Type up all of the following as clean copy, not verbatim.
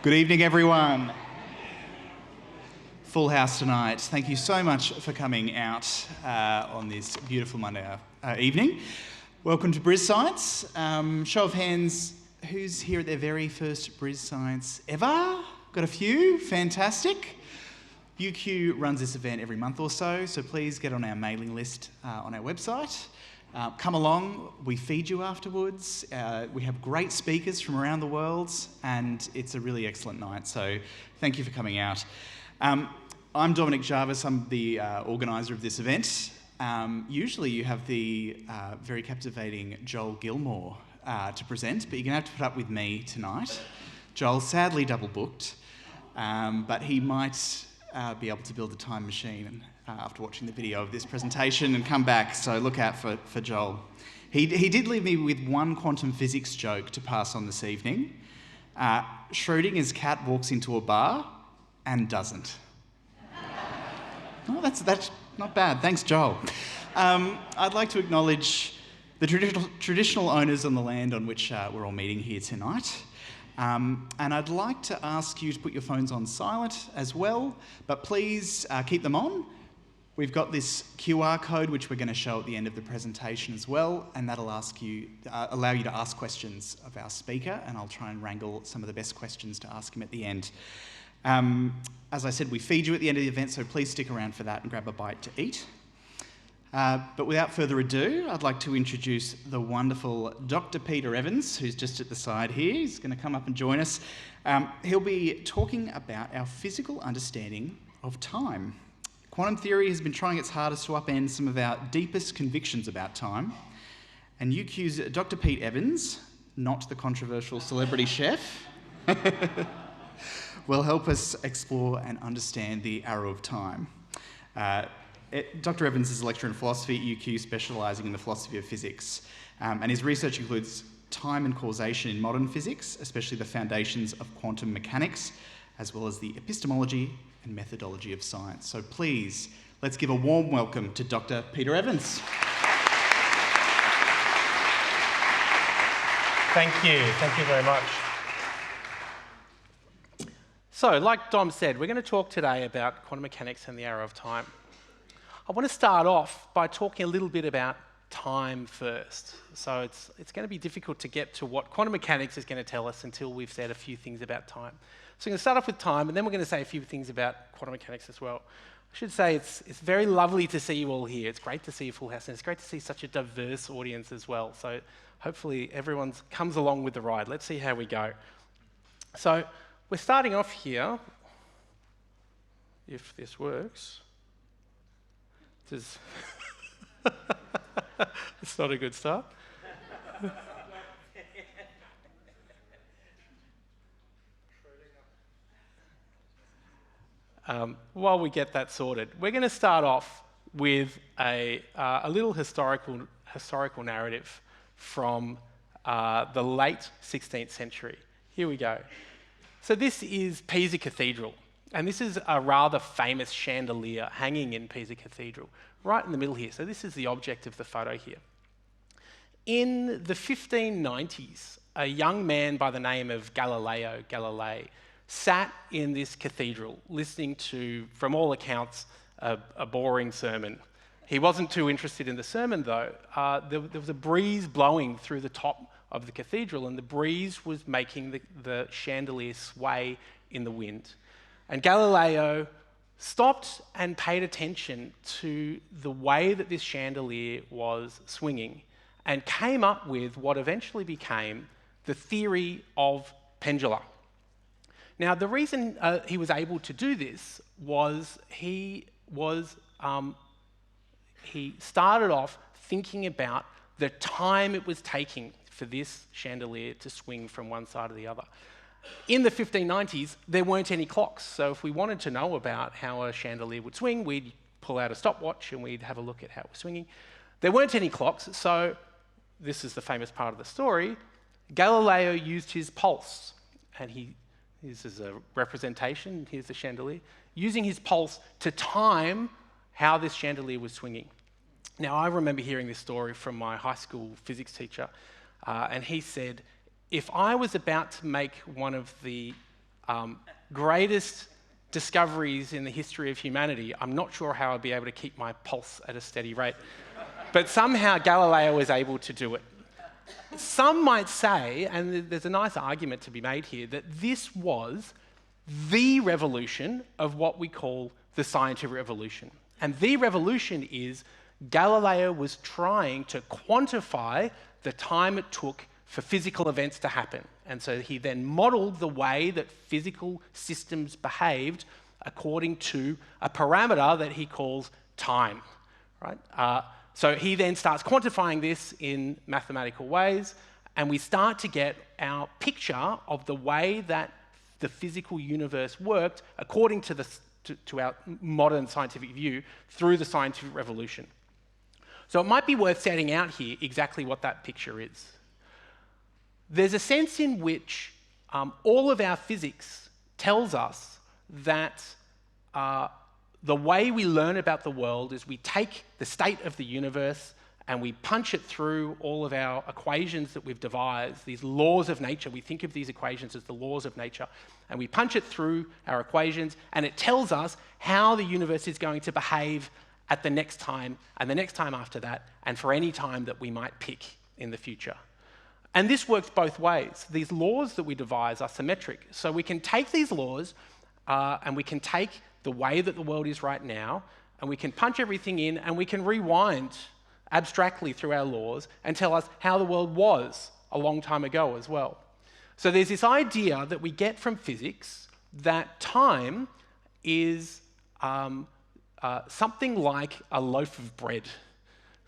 Good evening, everyone. Full house tonight. Thank you so much for coming out on this beautiful Monday evening. Welcome to BrisScience. Show of hands, who's here at their very first BrisScience ever? Got a few? Fantastic. UQ runs this event every month or so please get on our mailing list on our website. Come along, we feed you afterwards. We have great speakers from around the world and it's a really excellent night, so thank you for coming out. I'm Dominic Jarvis, I'm the organiser of this event. Usually you have the very captivating Joel Gilmore to present, but you're going to have to put up with me tonight. Joel's sadly double booked, but he might be able to build a time machine after watching the video of this presentation and come back, so look out for Joel. He did leave me with one quantum physics joke to pass on this evening. Schrodinger's cat walks into a bar and doesn't. Oh, that's not bad. Thanks, Joel. I'd like to acknowledge the traditional owners on the land on which we're all meeting here tonight. And I'd like to ask you to put your phones on silent as well, but please keep them on. We've got this QR code which we're going to show at the end of the presentation as well, and that'll allow you to ask questions of our speaker, and I'll try and wrangle some of the best questions to ask him at the end. As I said, we feed you at the end of the event, so please stick around for that and grab a bite to eat. But without further ado, I'd like to introduce the wonderful Dr. Peter Evans, who's just at the side here. He's going to come up and join us. He'll be talking about our physical understanding of time. Quantum theory has been trying its hardest to upend some of our deepest convictions about time. And UQ's Dr. Pete Evans, not the controversial celebrity chef, will help us explore and understand the arrow of time. Dr. Evans is a lecturer in philosophy at UQ, specialising in the philosophy of physics. And his research includes time and causation in modern physics, especially the foundations of quantum mechanics, as well as the epistemology and methodology of science. So please, let's give a warm welcome to Dr. Peter Evans. Thank you very much. So, like Dom said, we're going to talk today about quantum mechanics and the arrow of time. I want to start off by talking a little bit about time first. So it's going to be difficult to get to what quantum mechanics is going to tell us until we've said a few things about time. So I'm going to start off with time, and then we're going to say a few things about quantum mechanics as well. I should say it's very lovely to see you all here. It's great to see a full house, and it's great to see such a diverse audience as well. So hopefully everyone comes along with the ride. Let's see how we go. So we're starting off here, if this works. It's not a good start. While we get that sorted, we're going to start off with a little historical narrative from the late 16th century. Here we go. So this is Pisa Cathedral. And this is a rather famous chandelier hanging in Pisa Cathedral, right in the middle here. So this is the object of the photo here. In the 1590s, a young man by the name of Galileo Galilei sat in this cathedral listening to, from all accounts, a boring sermon. He wasn't too interested in the sermon though. There was a breeze blowing through the top of the cathedral, and the breeze was making the chandelier sway in the wind. And Galileo stopped and paid attention to the way that this chandelier was swinging and came up with what eventually became the theory of pendula. Now, the reason he was able to do this was he started off thinking about the time it was taking for this chandelier to swing from one side to the other. In the 1590s, there weren't any clocks, so if we wanted to know about how a chandelier would swing, we'd pull out a stopwatch and we'd have a look at how it was swinging. There weren't any clocks, so this is the famous part of the story. Galileo used his pulse, and this is a representation, here's the chandelier, using his pulse to time how this chandelier was swinging. Now, I remember hearing this story from my high school physics teacher, and he said, if I was about to make one of the greatest discoveries in the history of humanity, I'm not sure how I'd be able to keep my pulse at a steady rate. But somehow Galileo was able to do it. Some might say, and there's a nice argument to be made here, that this was the revolution of what we call the scientific revolution. And the revolution is Galileo was trying to quantify the time it took for physical events to happen. And so he then modeled the way that physical systems behaved according to a parameter that he calls time, right? So he then starts quantifying this in mathematical ways, and we start to get our picture of the way that the physical universe worked according to our modern scientific view through the scientific revolution. So it might be worth setting out here exactly what that picture is. There's a sense in which all of our physics tells us that the way we learn about the world is we take the state of the universe and we punch it through all of our equations that we've devised, these laws of nature. We think of these equations as the laws of nature, and we punch it through our equations, and it tells us how the universe is going to behave at the next time, and the next time after that, and for any time that we might pick in the future. And this works both ways. These laws that we devise are symmetric. So we can take these laws and we can take the way that the world is right now, and we can punch everything in, and we can rewind abstractly through our laws and tell us how the world was a long time ago as well. So there's this idea that we get from physics that time is something like a loaf of bread,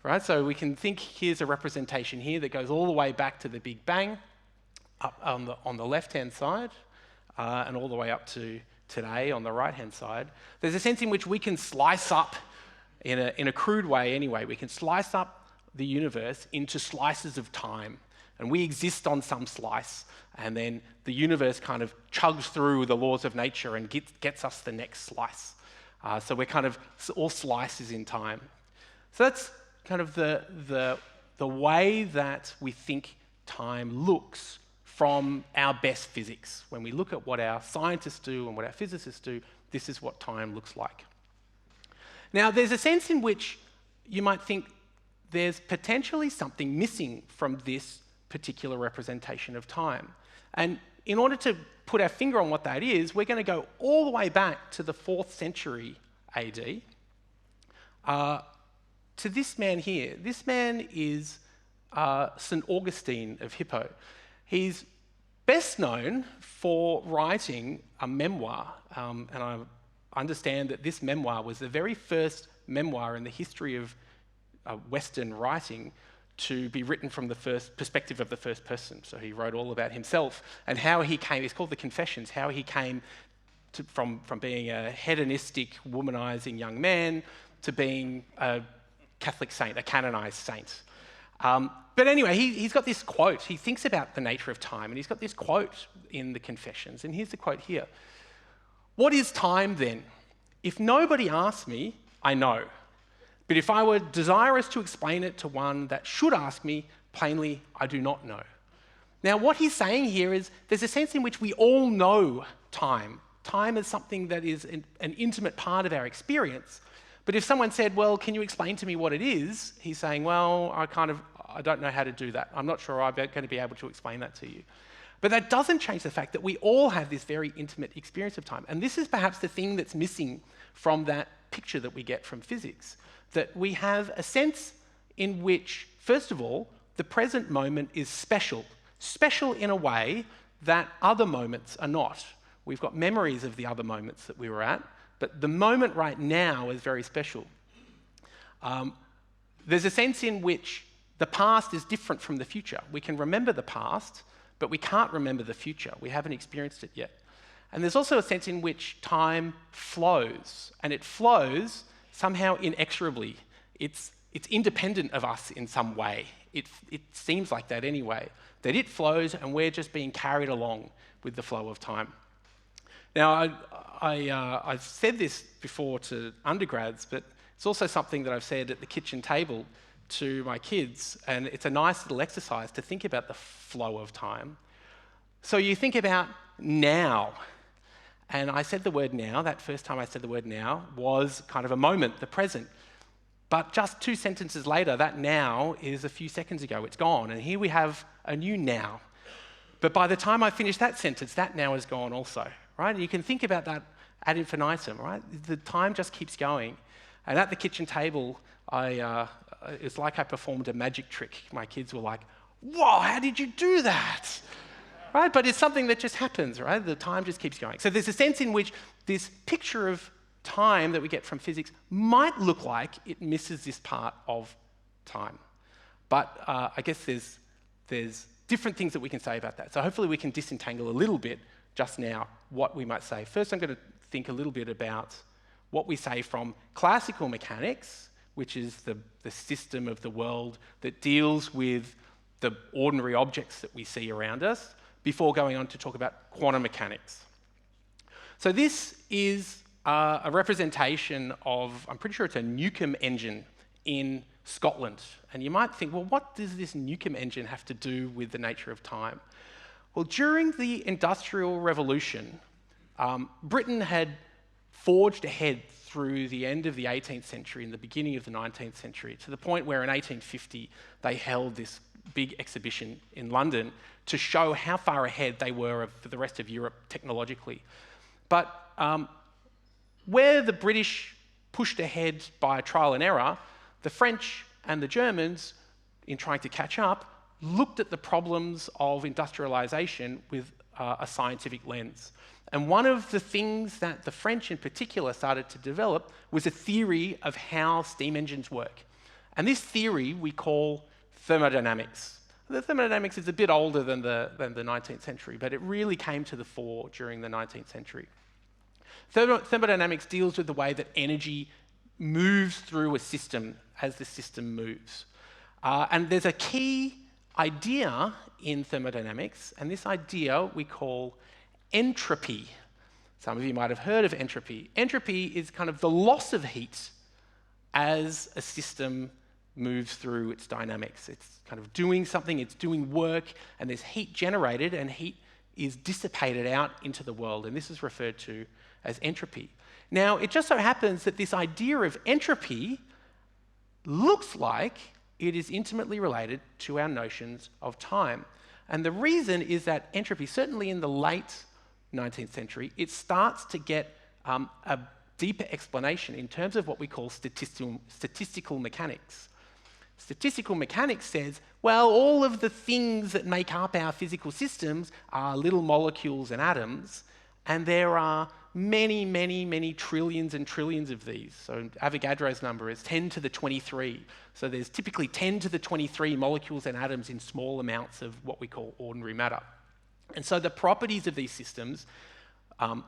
right? So we can think here's a representation here that goes all the way back to the Big Bang, up on the left-hand side, and all the way up to today on the right-hand side. There's a sense in which we can slice up, in a crude way anyway, we can slice up the universe into slices of time. And we exist on some slice, and then the universe kind of chugs through the laws of nature and gets us the next slice. So we're kind of all slices in time. So that's kind of the way that we think time looks from our best physics. When we look at what our scientists do and what our physicists do, this is what time looks like. Now, there's a sense in which you might think there's potentially something missing from this particular representation of time. And in order to put our finger on what that is, we're going to go all the way back to the 4th century AD, to this man here. This man is St. Augustine of Hippo. He's best known for writing a memoir, and I understand that this memoir was the very first memoir in the history of Western writing to be written from the perspective of the first person. So he wrote all about himself and how he came, it's called the Confessions, how he came from being a hedonistic, womanizing young man to being a Catholic saint, a canonized saint. But anyway, he's got this quote. He thinks about the nature of time, and he's got this quote in the Confessions, and here's the quote here. "What is time then? If nobody asks me, I know. But if I were desirous to explain it to one that should ask me, plainly, I do not know." Now, what he's saying here is there's a sense in which we all know time. Time is something that is an intimate part of our experience. But if someone said, well, can you explain to me what it is? He's saying, well, I don't know how to do that. I'm not sure I'm going to be able to explain that to you. But that doesn't change the fact that we all have this very intimate experience of time. And this is perhaps the thing that's missing from that picture that we get from physics, that we have a sense in which, first of all, the present moment is special in a way that other moments are not. We've got memories of the other moments that we were at, but the moment right now is very special. There's a sense in which the past is different from the future. We can remember the past, but we can't remember the future. We haven't experienced it yet. And there's also a sense in which time flows, and it flows somehow inexorably. It's independent of us in some way. It seems like that anyway, that it flows and we're just being carried along with the flow of time. Now, I've said this before to undergrads, but it's also something that I've said at the kitchen table to my kids, and it's a nice little exercise to think about the flow of time. So you think about now, And I said the word now. That first time I said the word now was kind of a moment, the present. But just 2 sentences later, that now is a few seconds ago. It's gone. And here we have a new now. But by the time I finish that sentence, that now is gone also, right? And you can think about that ad infinitum, right? The time just keeps going. And at the kitchen table, it's like I performed a magic trick. My kids were like, "Whoa, how did you do that?" Right? But it's something that just happens, right? The time just keeps going. So there's a sense in which this picture of time that we get from physics might look like it misses this part of time. But I guess there's different things that we can say about that. So hopefully we can disentangle a little bit just now what we might say. First, I'm going to think a little bit about what we say from classical mechanics, which is the system of the world that deals with the ordinary objects that we see around us, before going on to talk about quantum mechanics. So this is a representation of, I'm pretty sure it's a Newcomb engine in Scotland. And you might think, well, what does this Newcomb engine have to do with the nature of time? Well, during the Industrial Revolution, Britain had forged ahead through the end of the 18th century and the beginning of the 19th century, to the point where in 1850 they held this big exhibition in London to show how far ahead they were of the rest of Europe technologically. But where the British pushed ahead by trial and error, the French and the Germans, in trying to catch up, looked at the problems of industrialization with a scientific lens. And one of the things that the French in particular started to develop was a theory of how steam engines work. And this theory we call thermodynamics. The thermodynamics is a bit older than the 19th century, but it really came to the fore during the 19th century. Thermodynamics deals with the way that energy moves through a system as the system moves. And there's a key idea in thermodynamics, and this idea we call entropy. Some of you might have heard of entropy. Entropy is kind of the loss of heat as a system moves through its dynamics. It's kind of doing something, it's doing work, and there's heat generated, and heat is dissipated out into the world, and this is referred to as entropy. Now, it just so happens that this idea of entropy looks like it is intimately related to our notions of time. And the reason is that entropy, certainly in the late 19th century, it starts to get a deeper explanation in terms of what we call statistical mechanics. Statistical mechanics says, well, all of the things that make up our physical systems are little molecules and atoms, and there are many, many, many trillions and trillions of these. So Avogadro's number is 10 to the 23. So there's typically 10 to the 23 molecules and atoms in small amounts of what we call ordinary matter. And so the properties of these systems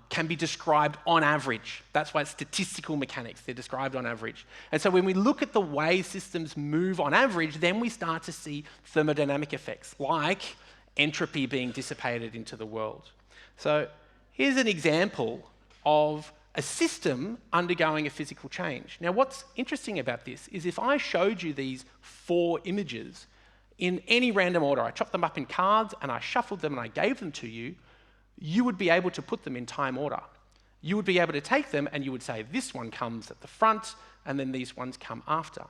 can be described on average. That's why it's statistical mechanics. They're described on average. And so when we look at the way systems move on average, then we start to see thermodynamic effects, like entropy being dissipated into the world. So here's an example of a system undergoing a physical change. Now, what's interesting about this is if I showed you these 4 images in any random order, I chopped them up in cards and I shuffled them and I gave them to you, you would be able to put them in time order. You would be able to take them and you would say, this one comes at the front and then these ones come after.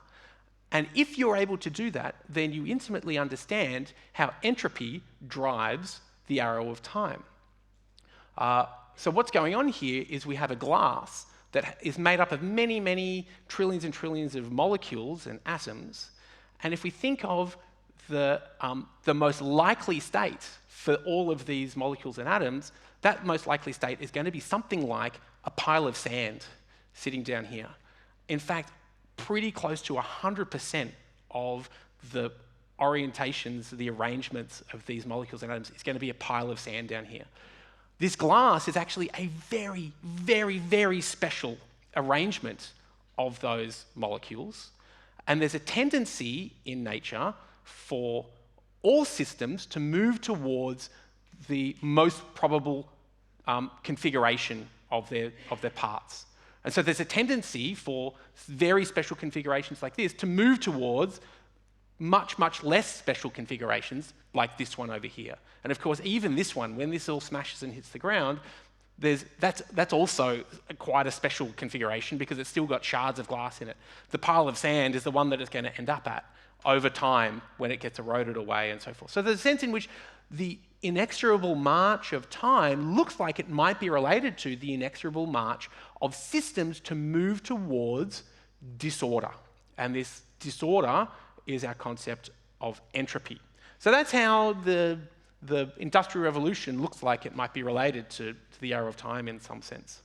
And if you're able to do that, then you intimately understand how entropy drives the arrow of time. So what's going on here is we have a glass that is made up of many, many trillions and trillions of molecules and atoms. And if we think of the most likely state for all of these molecules and atoms, that most likely state is going to be something like a pile of sand sitting down here. In fact, pretty close to 100% of the orientations, the arrangements of these molecules and atoms is going to be a pile of sand down here. This glass is actually a very, very, very special arrangement of those molecules. And there's a tendency in nature for all systems to move towards the most probable configuration of their parts. And so there's a tendency for very special configurations like this to move towards much, much less special configurations like this one over here. And of course, even this one, when this all smashes and hits the ground, that's also quite a special configuration because it's still got shards of glass in it. The pile of sand is the one that it's going to end up at over time when it gets eroded away and so forth. So there's a sense in which the inexorable march of time looks like it might be related to the inexorable march of systems to move towards disorder. And this disorder is our concept of entropy. So that's how the Industrial Revolution looks like it might be related to the arrow of time in some sense.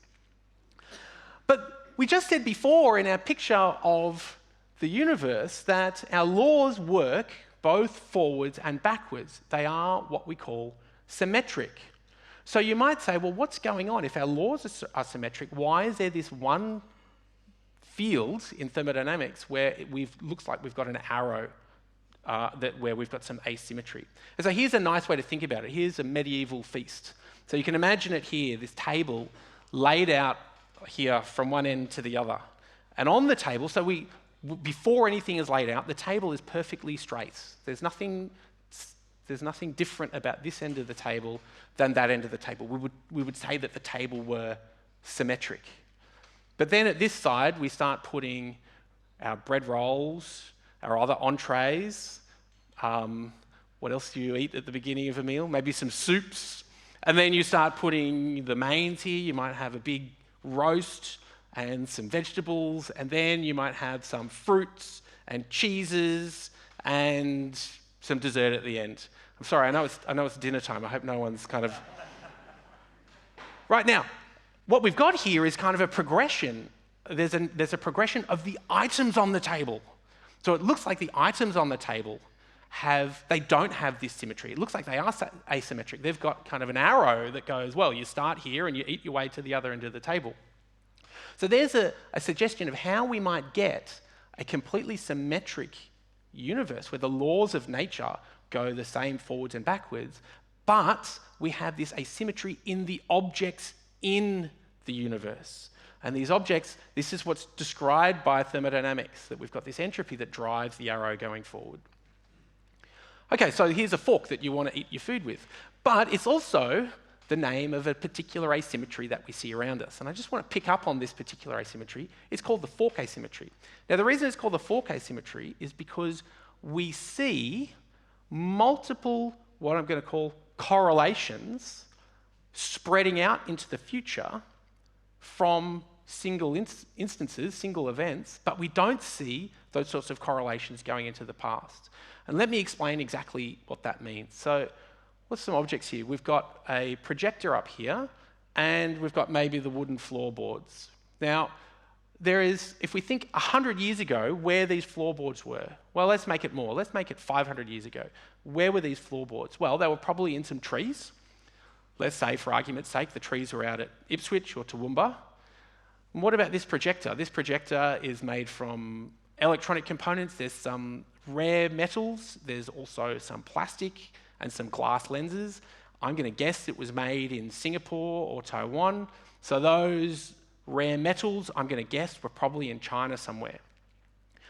But we just said before in our picture of the universe that our laws work both forwards and backwards. They are what we call symmetric. So you might say, well, what's going on? If our laws are symmetric, why is there this one field in thermodynamics where looks like we've got an arrow where we've got some asymmetry? And so here's a nice way to think about it. Here's a medieval feast. So you can imagine it here, this table laid out here from one end to the other. And on the table, before anything is laid out, the table is perfectly straight. There's nothing different about this end of the table than that end of the table. We would say that the table were symmetric. But then at this side, we start putting our bread rolls, our other entrees. What else do you eat at the beginning of a meal? Maybe some soups. And then you start putting the mains here. You might have a big roast and some vegetables, and then you might have some fruits and cheeses and some dessert at the end. I'm sorry, I know it's dinner time. I hope no one's kind of... Right now, what we've got here is kind of a progression. There's a progression of the items on the table. So it looks like the items on the table they don't have this symmetry. It looks like they are asymmetric. They've got kind of an arrow that goes, well, you start here and you eat your way to the other end of the table. So there's a suggestion of how we might get a completely symmetric universe where the laws of nature go the same forwards and backwards, but we have this asymmetry in the objects in the universe. And these objects, this is what's described by thermodynamics, that we've got this entropy that drives the arrow going forward. Okay, so here's a fork that you want to eat your food with, but it's also the name of a particular asymmetry that we see around us. And I just want to pick up on this particular asymmetry. It's called the fork asymmetry. Now, the reason it's called the fork asymmetry is because we see multiple, what I'm going to call correlations, spreading out into the future from single instances, single events, but we don't see those sorts of correlations going into the past. And let me explain exactly what that means. So, what's some objects here? We've got a projector up here, and we've got maybe the wooden floorboards. Now, if we think 100 years ago where these floorboards were, well, let's make it more. Let's make it 500 years ago. Where were these floorboards? Well, they were probably in some trees. Let's say, for argument's sake, the trees were out at Ipswich or Toowoomba. And what about this projector? This projector is made from electronic components. There's some rare metals. There's also some plastic and some glass lenses. I'm going to guess it was made in Singapore or Taiwan. So those rare metals, I'm going to guess, were probably in China somewhere.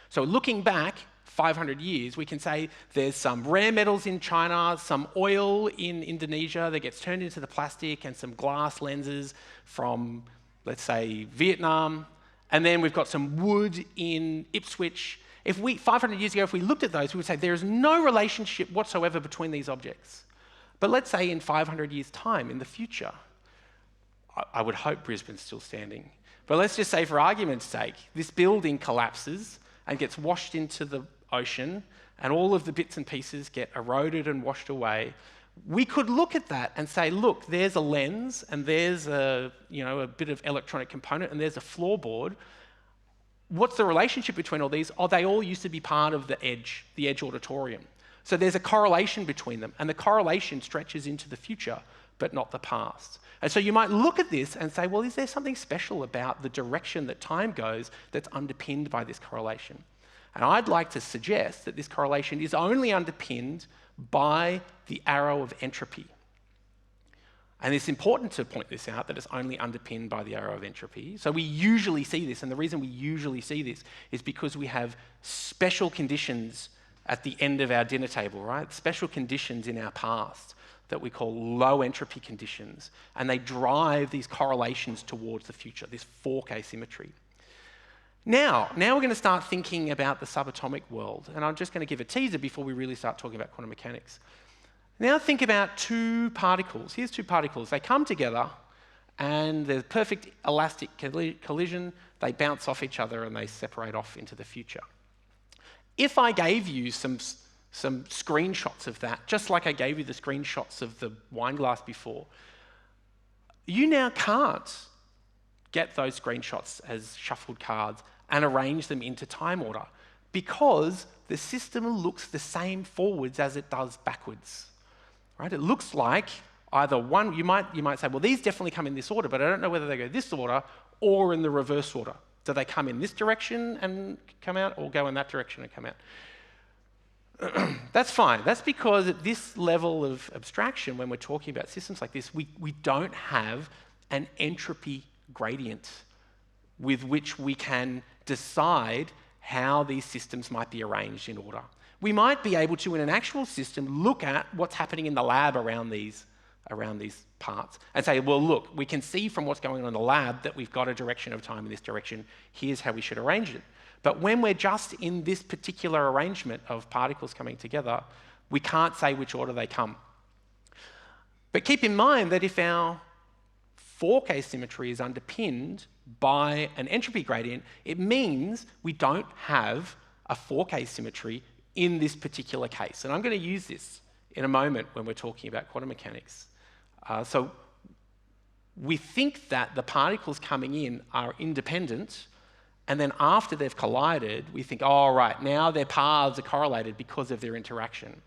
So looking back 500 years, we can say there's some rare metals in China, some oil in Indonesia that gets turned into the plastic, and some glass lenses from, let's say, Vietnam. And then we've got some wood in Ipswich. 500 years ago, if we looked at those, we would say there is no relationship whatsoever between these objects. But let's say in 500 years' time, in the future, I would hope Brisbane's still standing. But let's just say, for argument's sake, this building collapses and gets washed into the ocean, and all of the bits and pieces get eroded and washed away. We could look at that and say, look, there's a lens, and there's a bit of electronic component, and there's a floorboard. What's the relationship between all these? Oh, they all used to be part of the Edge auditorium. So there's a correlation between them, and the correlation stretches into the future, but not the past. And so you might look at this and say, well, is there something special about the direction that time goes that's underpinned by this correlation? And I'd like to suggest that this correlation is only underpinned by the arrow of entropy. And it's important to point this out, that it's only underpinned by the arrow of entropy. So we usually see this, and the reason we usually see this is because we have special conditions at the end of our dinner table, right? Special conditions in our past that we call low entropy conditions, and they drive these correlations towards the future, this fork asymmetry. Now we're going to start thinking about the subatomic world, and I'm just going to give a teaser before we really start talking about quantum mechanics. Now think about two particles. Here's two particles. They come together, and there's perfect elastic collision. They bounce off each other, and they separate off into the future. If I gave you some screenshots of that, just like I gave you the screenshots of the wine glass before, you now can't get those screenshots as shuffled cards and arrange them into time order because the system looks the same forwards as it does backwards. Right? It looks like either one, you might say, well, these definitely come in this order, but I don't know whether they go this order or in the reverse order. Do they come in this direction and come out, or go in that direction and come out? That's fine. That's because at this level of abstraction, when we're talking about systems like this, we don't have an entropy gradient with which we can decide how these systems might be arranged in order. We might be able to, in an actual system, look at what's happening in the lab around these parts and say, well, look, we can see from what's going on in the lab that we've got a direction of time in this direction. Here's how we should arrange it. But when we're just in this particular arrangement of particles coming together, we can't say which order they come. But keep in mind that if our fork asymmetry is underpinned by an entropy gradient, it means we don't have a fork asymmetry in this particular case. And I'm going to use this in a moment when we're talking about quantum mechanics. So we think that the particles coming in are independent, and then after they've collided, we think, oh, right, now their paths are correlated because of their interaction.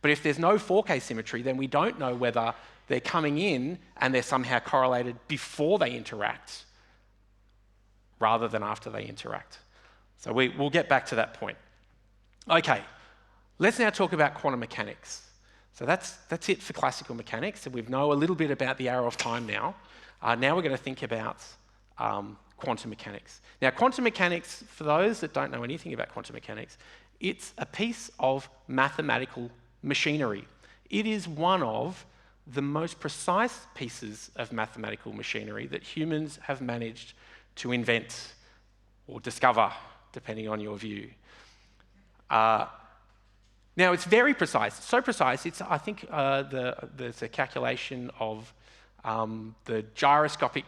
But if there's no fork asymmetry, then we don't know whether they're coming in and they're somehow correlated before they interact rather than after they interact. So we'll get back to that point. Okay, let's now talk about quantum mechanics. So that's it for classical mechanics. And we know a little bit about the arrow of time now. Now we're going to think about quantum mechanics. Now, quantum mechanics, for those that don't know anything about quantum mechanics, it's a piece of mathematical machinery. It is one of the most precise pieces of mathematical machinery that humans have managed to invent or discover, depending on your view. Now, it's very precise. So precise, I think there's a calculation of the gyroscopic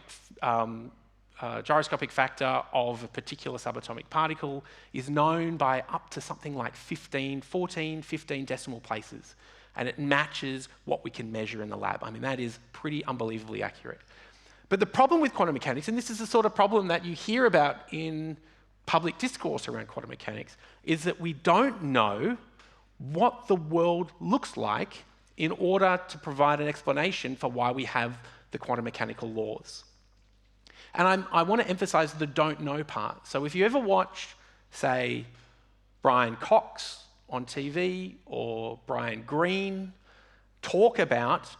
factor of a particular subatomic particle is known by up to something like 15 decimal places. And it matches what we can measure in the lab. I mean, that is pretty unbelievably accurate. But the problem with quantum mechanics, and this is the sort of problem that you hear about in public discourse around quantum mechanics, is that we don't know what the world looks like in order to provide an explanation for why we have the quantum mechanical laws. And I want to emphasize the don't know part. So if you ever watch, say, Brian Cox on TV or Brian Greene talk about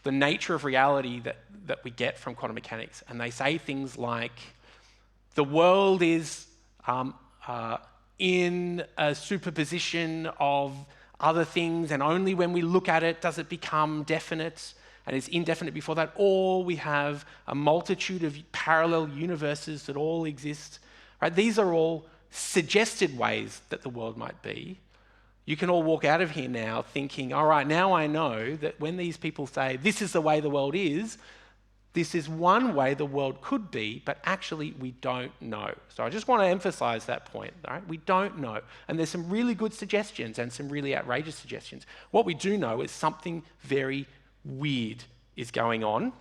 the nature of reality that we get from quantum mechanics, and they say things like, the world is in a superposition of other things, and only when we look at it does it become definite, and it's indefinite before that, or we have a multitude of parallel universes that all exist. Right? These are all suggested ways that the world might be. You can all walk out of here now thinking, all right, now I know that when these people say, this is the way the world is, this is one way the world could be, but actually we don't know. So I just want to emphasize that point. All right? We don't know. And there's some really good suggestions and some really outrageous suggestions. What we do know is something very weird is going on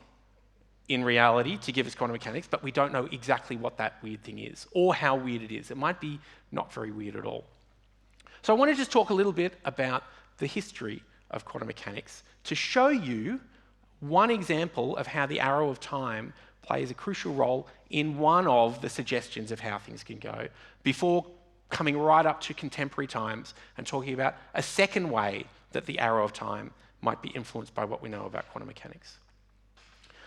in reality to give us quantum mechanics, but we don't know exactly what that weird thing is or how weird it is. It might be not very weird at all. So I want to just talk a little bit about the history of quantum mechanics to show you one example of how the arrow of time plays a crucial role in one of the suggestions of how things can go before coming right up to contemporary times and talking about a second way that the arrow of time might be influenced by what we know about quantum mechanics.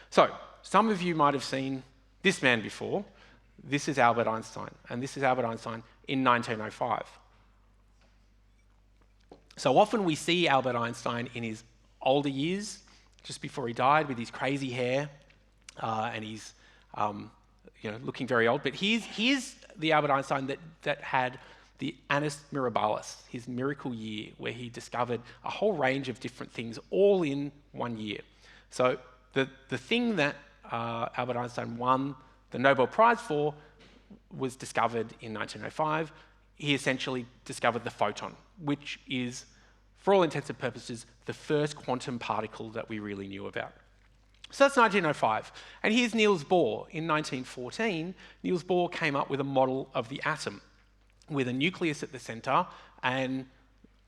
So, some of you might have seen this man before. This is Albert Einstein, and this is Albert Einstein in 1905. So often we see Albert Einstein in his older years, just before he died, with his crazy hair, and he's looking very old. But here's the Albert Einstein that had the annus mirabilis, his miracle year, where he discovered a whole range of different things all in 1 year. So the thing that Albert Einstein won the Nobel Prize for was discovered in 1905. He essentially discovered the photon, which is, for all intents and purposes, the first quantum particle that we really knew about. So that's 1905. And here's Niels Bohr. In 1914, Niels Bohr came up with a model of the atom with a nucleus at the centre and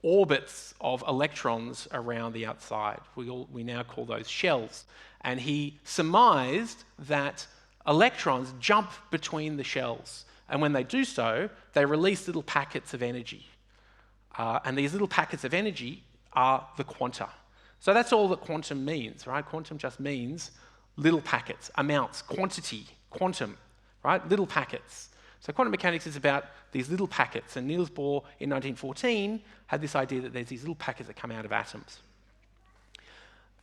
orbits of electrons around the outside. We now call those shells. And he surmised that electrons jump between the shells. And when they do so, they release little packets of energy. And these little packets of energy are the quanta. So that's all that quantum means, right? Quantum just means little packets, amounts, quantity, quantum, right? Little packets. So quantum mechanics is about these little packets, and Niels Bohr in 1914 had this idea that there's these little packets that come out of atoms.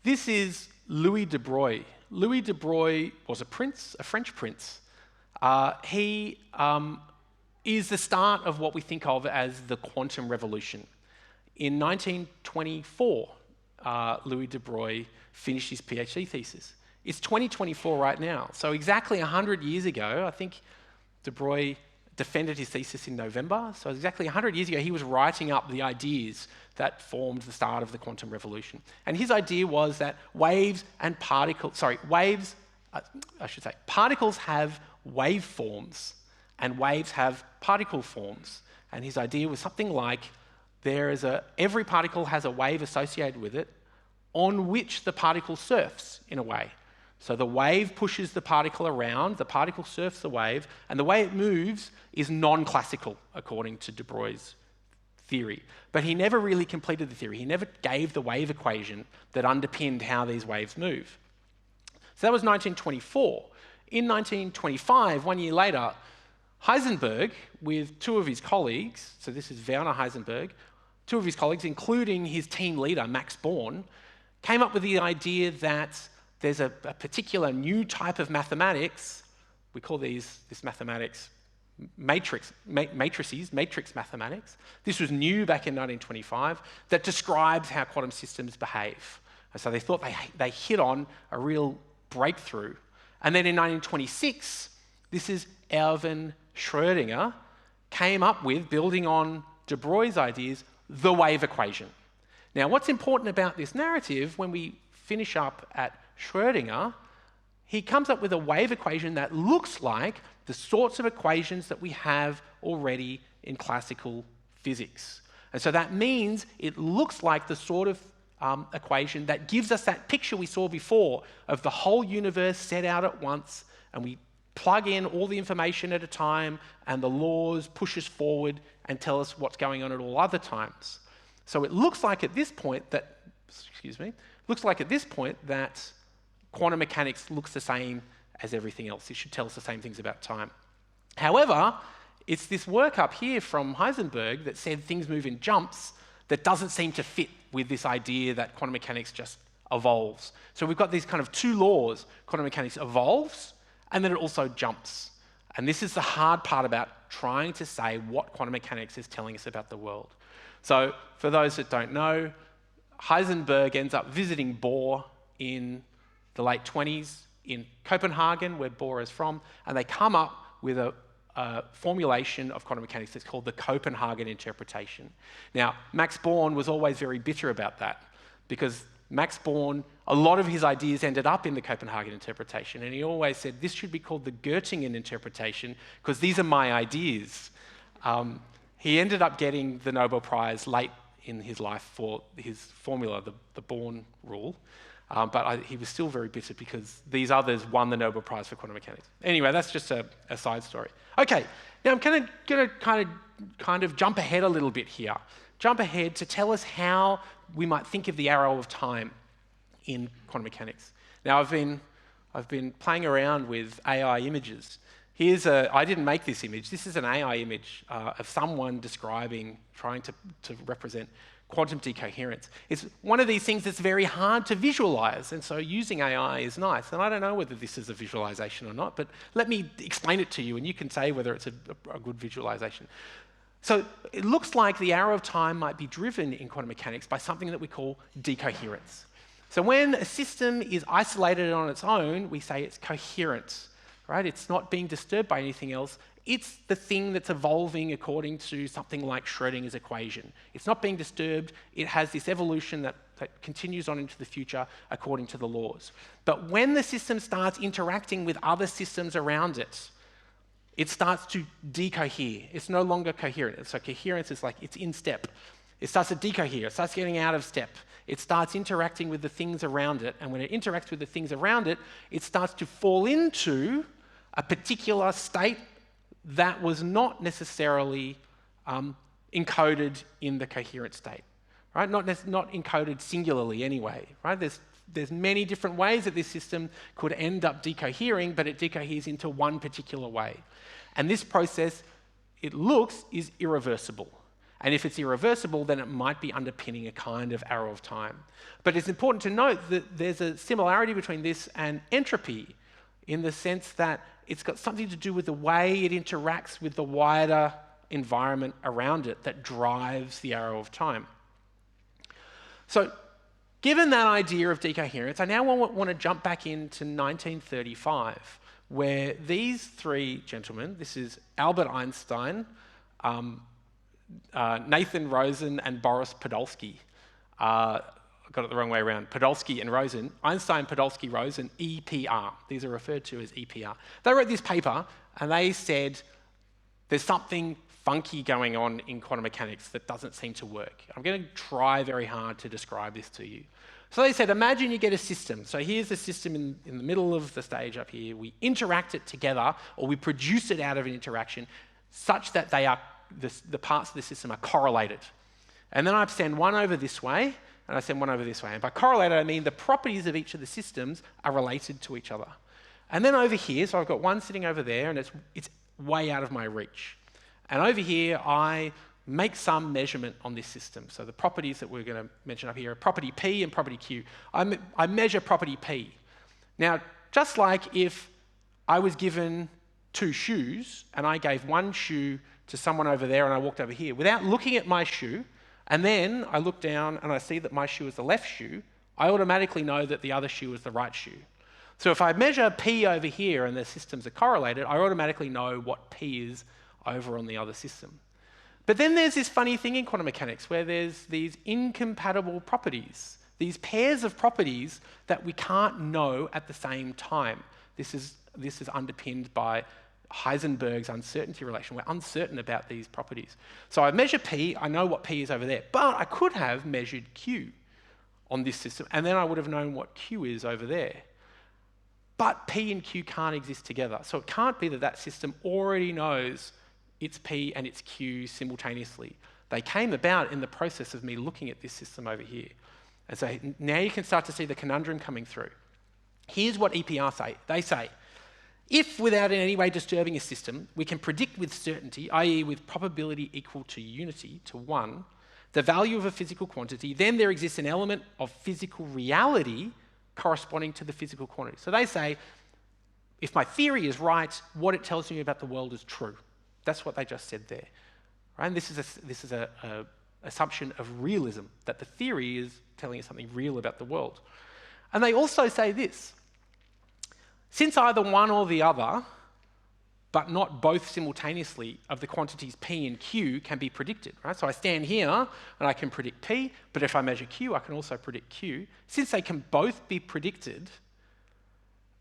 This is Louis de Broglie. Louis de Broglie was a prince, a French prince. He is the start of what we think of as the quantum revolution. In 1924, Louis de Broglie finished his PhD thesis. It's 2024 right now. So exactly 100 years ago, I think de Broglie defended his thesis in November. So exactly 100 years ago, he was writing up the ideas that formed the start of the quantum revolution. And his idea was that particles have waveforms and waves have particle forms. And his idea was something like every particle has a wave associated with it on which the particle surfs in a way. So the wave pushes the particle around, the particle surfs the wave, and the way it moves is non-classical, according to de Broglie's theory. But he never really completed the theory. He never gave the wave equation that underpinned how these waves move. So that was 1924. In 1925, 1 year later, Heisenberg, with two of his colleagues, so this is Werner Heisenberg, two of his colleagues, including his team leader, Max Born, came up with the idea that there's a particular new type of mathematics. We call this mathematics matrix mathematics. This was new back in 1925, that describes how quantum systems behave. And so they thought they hit on a real breakthrough. And then in 1926, this is Erwin Schrödinger came up with, building on de Broglie's ideas, the wave equation. Now, what's important about this narrative, when we finish up at Schrödinger, he comes up with a wave equation that looks like the sorts of equations that we have already in classical physics. And so that means it looks like the sort of equation that gives us that picture we saw before of the whole universe set out at once, and we plug in all the information at a time, and the laws push us forward and tell us what's going on at all other times. So it looks like at this point that, quantum mechanics looks the same as everything else. It should tell us the same things about time. However, it's this work up here from Heisenberg that said things move in jumps that doesn't seem to fit with this idea that quantum mechanics just evolves. So we've got these kind of two laws. Quantum mechanics evolves, and then it also jumps. And this is the hard part about trying to say what quantum mechanics is telling us about the world. So for those that don't know, Heisenberg ends up visiting Bohr in the late 20s in Copenhagen, where Bohr is from, and they come up with a formulation of quantum mechanics that's called the Copenhagen interpretation. Now, Max Born was always very bitter about that, because Max Born, a lot of his ideas ended up in the Copenhagen interpretation, and he always said, this should be called the Göttingen interpretation, because these are my ideas. He ended up getting the Nobel Prize late in his life for his formula, the Born rule, but he was still very bitter because these others won the Nobel Prize for quantum mechanics. Anyway, that's just a side story. Okay, now I'm going to kind of jump ahead a little bit here. Jump ahead to tell us how we might think of the arrow of time in quantum mechanics. Now, I've been playing around with AI images. I didn't make this image. This is an AI image of someone trying to represent quantum decoherence. It's one of these things that's very hard to visualize, and so using AI is nice. And I don't know whether this is a visualization or not, but let me explain it to you, and you can say whether it's a good visualization. So it looks like the arrow of time might be driven in quantum mechanics by something that we call decoherence. So when a system is isolated on its own, we say it's coherent, right? It's not being disturbed by anything else. It's the thing that's evolving according to something like Schrödinger's equation. It's not being disturbed. It has this evolution that continues on into the future according to the laws. But when the system starts interacting with other systems around it, it starts to decohere. It's no longer coherent. So coherence is like it's in step. It starts to decohere. It starts getting out of step. It starts interacting with the things around it. And when it interacts with the things around it, it starts to fall into a particular state that was not necessarily encoded in the coherent state, right? Not encoded singularly anyway, right? There's many different ways that this system could end up decohering, but it decoheres into one particular way. And this process, it looks, is irreversible. And if it's irreversible, then it might be underpinning a kind of arrow of time. But it's important to note that there's a similarity between this and entropy in the sense that it's got something to do with the way it interacts with the wider environment around it that drives the arrow of time. So, given that idea of decoherence, I now want to jump back into 1935, where these three gentlemen, this is Albert Einstein, Nathan Rosen, and Boris Podolsky. Got it the wrong way around. Podolsky and Rosen. Einstein, Podolsky, Rosen, EPR. These are referred to as EPR. They wrote this paper and they said there's something funky going on in quantum mechanics that doesn't seem to work. I'm going to try very hard to describe this to you. So they said, imagine you get a system. So here's the system in the middle of the stage up here. We interact it together, or we produce it out of an interaction such that they are the parts of the system are correlated. And then I send one over this way, and I send one over this way. And by correlated, I mean the properties of each of the systems are related to each other. And then over here, so I've got one sitting over there, and it's way out of my reach. And over here, I make some measurement on this system. So the properties that we're going to mention up here are property P and property Q. I measure property P. Now, just like if I was given two shoes, and I gave one shoe to someone over there, and I walked over here, without looking at my shoe, and then I look down and I see that my shoe is the left shoe, I automatically know that the other shoe is the right shoe. So if I measure P over here and the systems are correlated, I automatically know what P is over on the other system. But then there's this funny thing in quantum mechanics where there's these incompatible properties, these pairs of properties that we can't know at the same time. This is underpinned by Heisenberg's uncertainty relation. We're uncertain about these properties. So I measure P, I know what P is over there, but I could have measured Q on this system, and then I would have known what Q is over there. But P and Q can't exist together. So it can't be that that system already knows its P and its Q simultaneously. They came about in the process of me looking at this system over here. And so now you can start to see the conundrum coming through. Here's what EPR say. They say, if without in any way disturbing a system, we can predict with certainty, i.e. with probability equal to unity, to 1, the value of a physical quantity, then there exists an element of physical reality corresponding to the physical quantity. So they say, if my theory is right, what it tells me about the world is true. That's what they just said there. Right? And this is a assumption of realism, that the theory is telling us something real about the world. And they also say this, since either one or the other, but not both simultaneously, of the quantities P and Q can be predicted, right? So I stand here and I can predict P, but if I measure Q, I can also predict Q. Since they can both be predicted,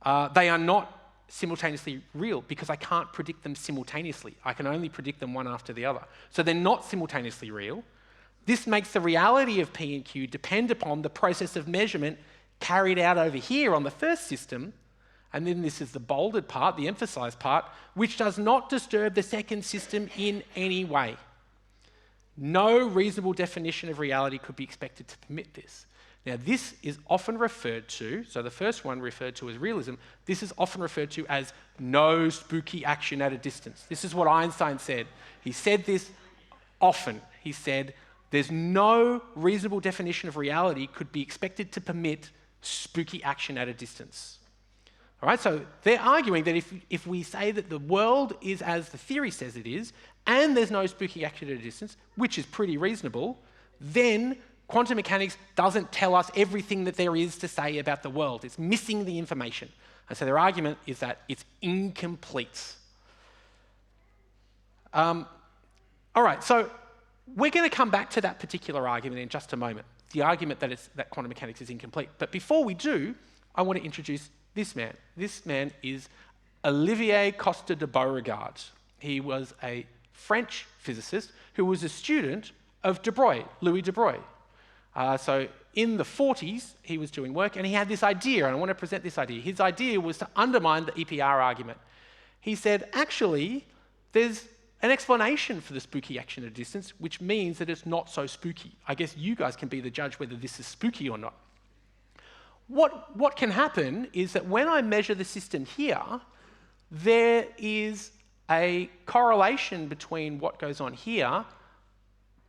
they are not simultaneously real because I can't predict them simultaneously. I can only predict them one after the other. So they're not simultaneously real. This makes the reality of P and Q depend upon the process of measurement carried out over here on the first system. And then this is the bolded part, the emphasized part, which does not disturb the second system in any way. No reasonable definition of reality could be expected to permit this. Now, this is often referred to, so the first one referred to as realism, this is often referred to as no spooky action at a distance. This is what Einstein said. He said this often. He said, There's no reasonable definition of reality could be expected to permit spooky action at a distance. All right, so they're arguing that if we say that the world is as the theory says it is, and there's no spooky action at a distance, which is pretty reasonable, then quantum mechanics doesn't tell us everything that there is to say about the world. It's missing the information. And so their argument is that it's incomplete. All right, so we're going to come back to that particular argument in just a moment, the argument that quantum mechanics is incomplete. But before we do, I want to introduce this man. This man is Olivier Costa de Beauregard. He was a French physicist who was a student of de Broglie, Louis de Broglie. So in the 40s, he was doing work, and he had this idea, and I want to present this idea. His idea was to undermine the EPR argument. He said, actually, there's an explanation for the spooky action at a distance, which means that it's not so spooky. I guess you guys can be the judge whether this is spooky or not. What can happen is that when I measure the system here, there is a correlation between what goes on here,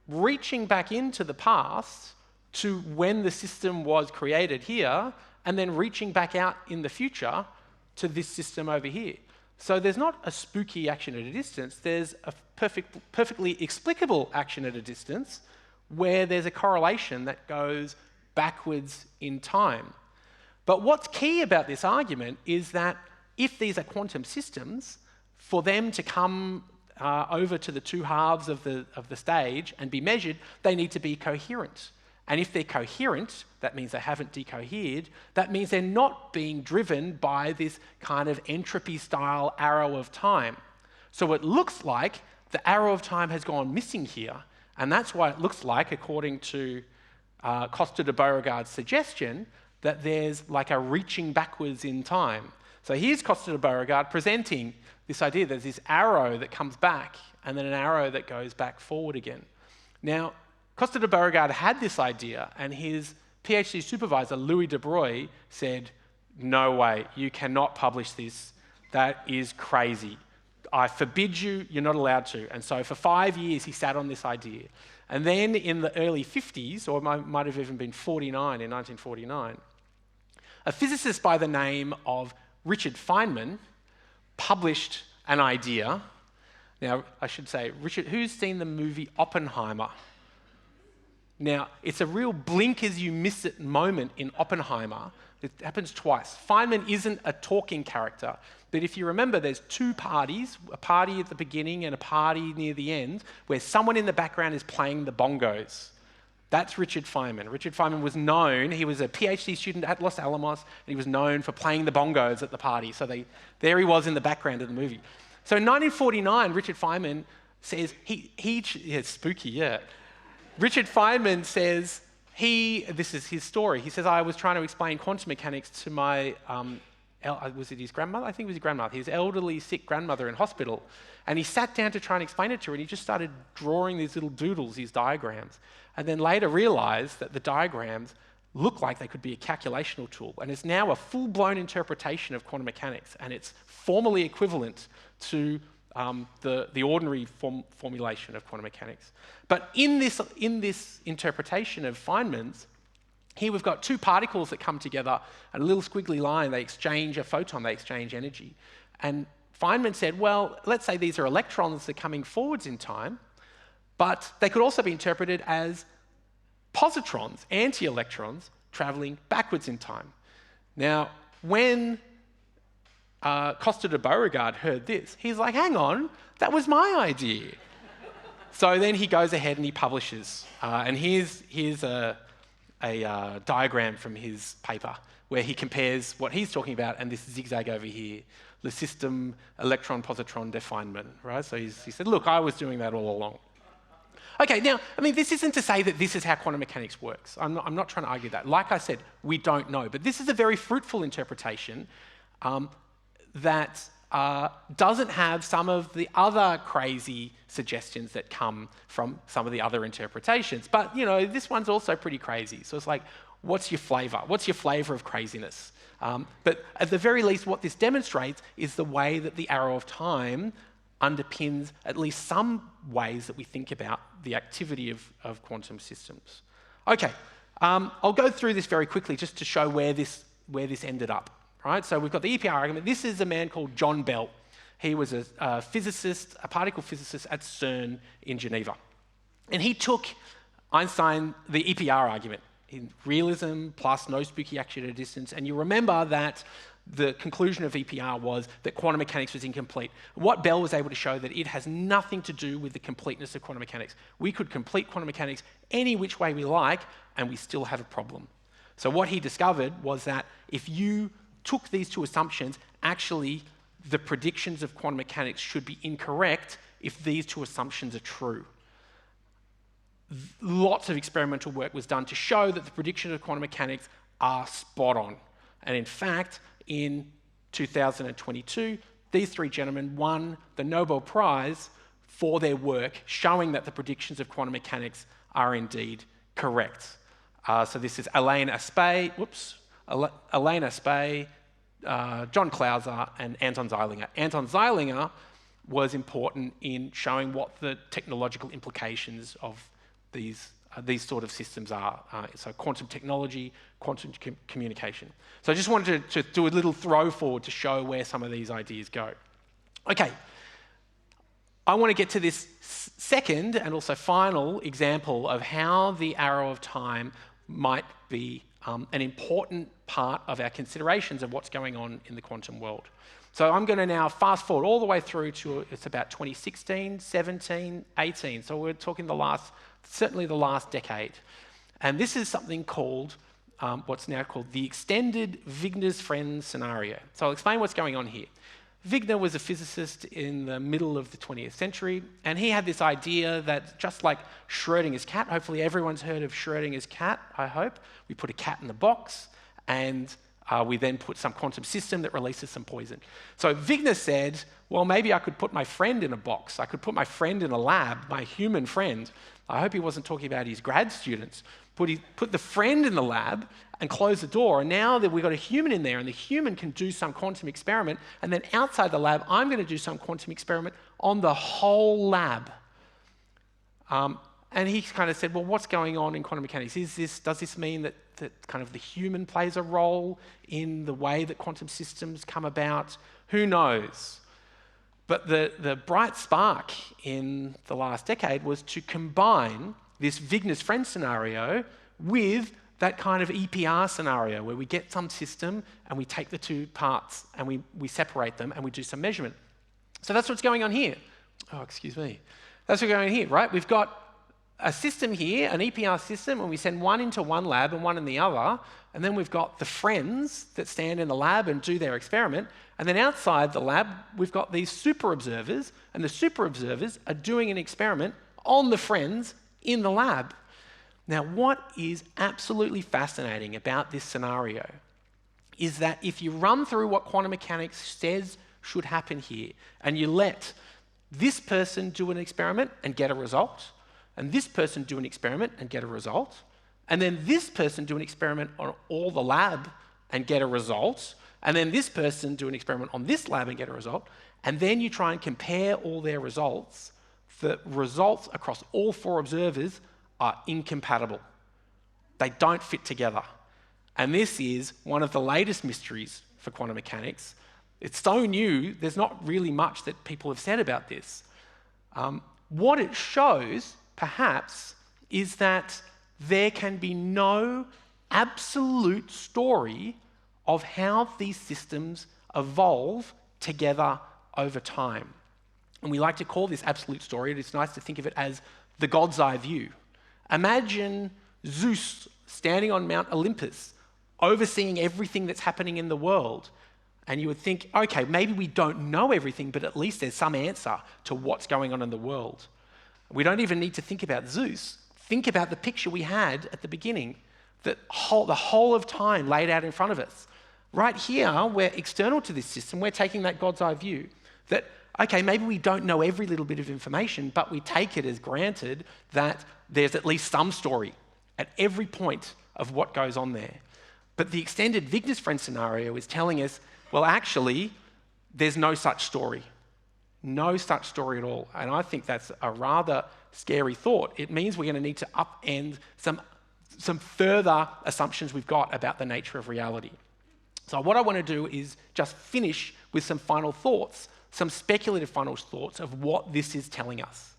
reaching back into the past to when the system was created here, and then reaching back out in the future to this system over here. So there's not a spooky action at a distance, there's a perfectly explicable action at a distance where there's a correlation that goes backwards in time. But what's key about this argument is that if these are quantum systems, for them to come over to the two halves of the stage and be measured, they need to be coherent. And if they're coherent, that means they haven't decohered, that means they're not being driven by this kind of entropy-style arrow of time. So it looks like the arrow of time has gone missing here, and that's why it looks like, according to Costa de Beauregard's suggestion, that there's like a reaching backwards in time. So here's Costa de Beauregard presenting this idea. There's this arrow that comes back, and then an arrow that goes back forward again. Now, Costa de Beauregard had this idea, and his PhD supervisor, Louis de Broglie, said, no way, you cannot publish this. That is crazy. I forbid you, you're not allowed to. And so for 5 years, he sat on this idea. And then in the early 50s, or it might have even been 49, in 1949, a physicist by the name of Richard Feynman published an idea. Now, I should say, Richard, who's seen the movie Oppenheimer? Now, it's a real blink as you miss it moment in Oppenheimer. It happens twice. Feynman isn't a talking character, but if you remember, there's two parties, a party at the beginning and a party near the end, where someone in the background is playing the bongos. That's Richard Feynman. Richard Feynman was known, he was a PhD student at Los Alamos, and he was known for playing the bongos at the party. So there he was in the background of the movie. So in 1949, Richard Feynman says, it's spooky, yeah. Richard Feynman says, this is his story, he says, I was trying to explain quantum mechanics to my, was it his grandmother? I think it was his grandmother, his elderly, sick grandmother in hospital. And he sat down to try and explain it to her, and he just started drawing these little doodles, these diagrams. And then later realized that the diagrams look like they could be a calculational tool. And it's now a full-blown interpretation of quantum mechanics, and it's formally equivalent to the ordinary formulation of quantum mechanics. But in this interpretation of Feynman's, here we've got two particles that come together, and a little squiggly line, they exchange a photon, they exchange energy. And Feynman said, well, let's say these are electrons that are coming forwards in time, but they could also be interpreted as positrons, anti-electrons, traveling backwards in time. Now, when Costa de Beauregard heard this, he's like, hang on, that was my idea. So then he goes ahead and he publishes. And here's a diagram from his paper where he compares what he's talking about and this zigzag over here, the system electron-positron de Feynman, right? So he said, look, I was doing that all along. Okay, now, I mean, this isn't to say that this is how quantum mechanics works. I'm not trying to argue that. Like I said, we don't know. But this is a very fruitful interpretation that doesn't have some of the other crazy suggestions that come from some of the other interpretations. But, you know, this one's also pretty crazy. So it's like, what's your flavor? What's your flavor of craziness? But at the very least, what this demonstrates is the way that the arrow of time underpins at least some ways that we think about the activity of quantum systems. Okay, I'll go through this very quickly just to show where this ended up. Right? So we've got the EPR argument. This is a man called John Bell. He was a physicist, a particle physicist at CERN in Geneva. And he took Einstein, the EPR argument, in realism plus no spooky action at a distance. And you remember that the conclusion of EPR was that quantum mechanics was incomplete. What Bell was able to show that it has nothing to do with the completeness of quantum mechanics. We could complete quantum mechanics any which way we like, and we still have a problem. So what he discovered was that if you took these two assumptions, actually the predictions of quantum mechanics should be incorrect if these two assumptions are true. Lots of experimental work was done to show that the predictions of quantum mechanics are spot on. And in fact, in 2022, these three gentlemen won the Nobel Prize for their work showing that the predictions of quantum mechanics are indeed correct. So this is Alain Aspect, John Clauser, and Anton Zeilinger. Anton Zeilinger was important in showing what the technological implications of these sort of systems are. So quantum technology, quantum communication. So I just wanted to do a little throw forward to show where some of these ideas go. Okay, I want to get to this second and also final example of how the arrow of time might be an important part of our considerations of what's going on in the quantum world. So I'm going to now fast forward all the way through to, it's about 2016, 17, 18. So we're talking certainly the last decade. And this is something called, what's now called the extended Wigner's friend scenario. So I'll explain what's going on here. Wigner was a physicist in the middle of the 20th century, and he had this idea that just like Schrödinger's cat, hopefully everyone's heard of Schrödinger's cat, I hope. We put a cat in the box, and we then put some quantum system that releases some poison. So Wigner said, well, maybe I could put my friend in a box. I could put my friend in a lab, my human friend. I hope he wasn't talking about his grad students. Put the friend in the lab and close the door. And now that we've got a human in there and the human can do some quantum experiment, and then outside the lab, I'm going to do some quantum experiment on the whole lab. And he kind of said, well, what's going on in quantum mechanics? Does this mean that kind of the human plays a role in the way that quantum systems come about? Who knows? But the bright spark in the last decade was to combine this Wigner's friend scenario with that kind of EPR scenario where we get some system and we take the two parts and we separate them and we do some measurement. So that's what's going on here. Oh, excuse me. That's what's going on here, right? We've got a system here, an EPR system, and we send one into one lab and one in the other, and then we've got the friends that stand in the lab and do their experiment, and then outside the lab, we've got these super observers, and the super observers are doing an experiment on the friends in the lab. Now, what is absolutely fascinating about this scenario is that if you run through what quantum mechanics says should happen here, and you let this person do an experiment and get a result, and this person do an experiment and get a result, and then this person do an experiment on all the lab and get a result, and then this person do an experiment on this lab and get a result, and then you try and compare all their results, the results across all four observers are incompatible. They don't fit together. And this is one of the latest mysteries for quantum mechanics. It's so new, there's not really much that people have said about this. What it shows, perhaps, is that there can be no absolute story of how these systems evolve together over time. And we like to call this absolute story, and it's nice to think of it as the God's eye view. Imagine Zeus standing on Mount Olympus, overseeing everything that's happening in the world. And you would think, okay, maybe we don't know everything, but at least there's some answer to what's going on in the world. We don't even need to think about Zeus. Think about the picture we had at the beginning, the whole of time laid out in front of us. Right here, we're external to this system, we're taking that God's eye view that, okay, maybe we don't know every little bit of information, but we take it as granted that there's at least some story at every point of what goes on there. But the extended Wigner's friend scenario is telling us, well, actually, there's no such story. No such story at all. And I think that's a rather scary thought. It means we're going to need to upend some further assumptions we've got about the nature of reality. So what I want to do is just finish with some final thoughts, some speculative final thoughts of what this is telling us.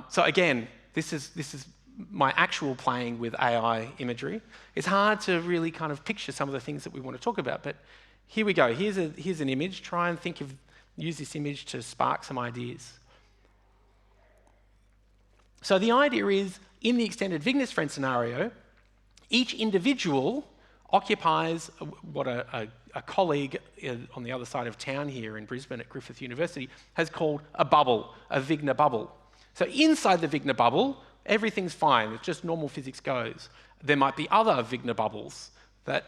So again, this is my actual playing with AI imagery. It's hard to really kind of picture some of the things that we want to talk about, but here we go. Here's an image. Try and use this image to spark some ideas. So the idea is, in the extended Vignes friend scenario, each individual occupies what a colleague on the other side of town here in Brisbane at Griffith University has called a bubble, a Wigner bubble. So inside the Wigner bubble, everything's fine. It's just normal physics goes. There might be other Wigner bubbles that,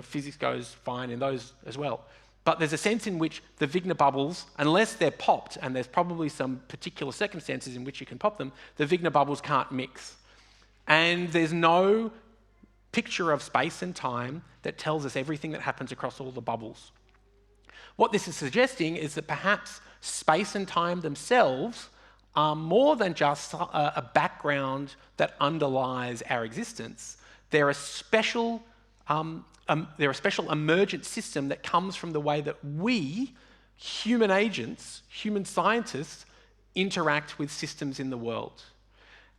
physics goes fine in those as well. But there's a sense in which the Wigner bubbles, unless they're popped, and there's probably some particular circumstances in which you can pop them, the Wigner bubbles can't mix. And there's no picture of space and time that tells us everything that happens across all the bubbles. What this is suggesting is that perhaps space and time themselves are more than just a background that underlies our existence. They're a special emergent system that comes from the way that we, human agents, human scientists, interact with systems in the world.